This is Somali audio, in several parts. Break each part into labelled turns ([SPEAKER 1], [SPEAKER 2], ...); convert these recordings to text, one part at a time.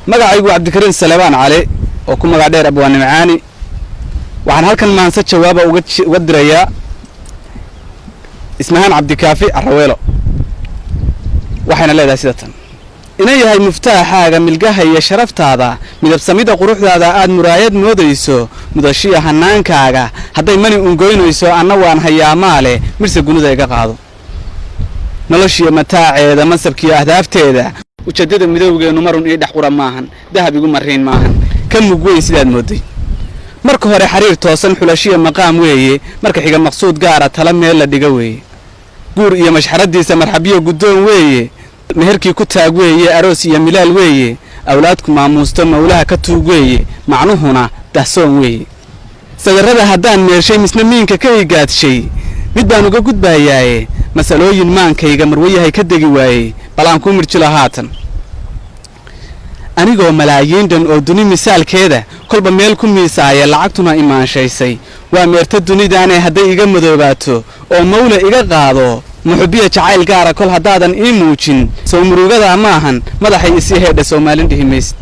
[SPEAKER 1] magacaygu Cabdikariin Salebaan Cali oo ku magac dheer Abwaan Macaani waxaan halkan maanta jawaab uga dirayaa ismahan Cabdikaafi Arraweelo waxayna leedahay sida tan inay yahay muftaaxaaga milgaha iyo sharaftaada midab samida quruxdaada aad muraayad moodayso mudashiya hanaankaaga haday mani ungoynayso anna waan hayaa maale mirse gunida iga qaado noloshiya mataaceeda masabkiyo ahdaafteeda ujeedada midowgeenu marun ii dhax qura maahan dahab igu mariin maahan ka mug weyn sidaad mooday marka hore xariir toosan xulashiya maqaam weeye marka xiga maqsuud gaara tala meel la dhiga weeye guur iyo mashxaradiisa marxabiyo gudoon weeye meherkii ku taag weeye aroos iyo milaal weeye awlaadku maamuusto mawlaha ka tuug weeye macnuhuna dahsoon weeye sadarada haddaan meershay misna miinka ka igaadshay mid baan uga gudbayaaye masalooyin maankayga marwayahay ka degi waayey balaan ku mirjilo haatan anigoo malaayiin dhan oo duni misaalkeeda kolba meel ku miisaaya lacagtuna imaanshaysay waa meerta dunidaane hadday iga madoobaato oo mawla iga qaado muxubiya jacayl gaara kol haddaadan ii muujin soo murugada maahan madaxay isii heedha Soomaalin dhihimays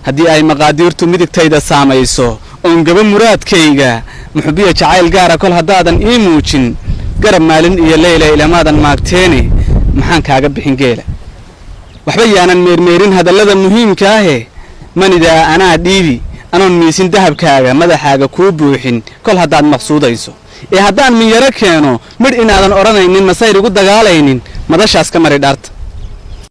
[SPEAKER 1] haddii ay maqaadiirtu midigtayda saamayso oon gaba muraadkayga muxubiya jacayl gaara kol haddaadan ii muujin garab maalin iyo leylay ilamadan maagteene maxaan kaaga bixin geela waxba yaanan meermeerin hadallada muhiimka ah manida anaa dhiibi anoon miisin dahabkaaga madaxaaga ku buuxin kol haddaad maqsuudayso haddaan min yara keeno mid inaadan oranaynin masayr igu dagaalaynin madashaas ka mari dhaarta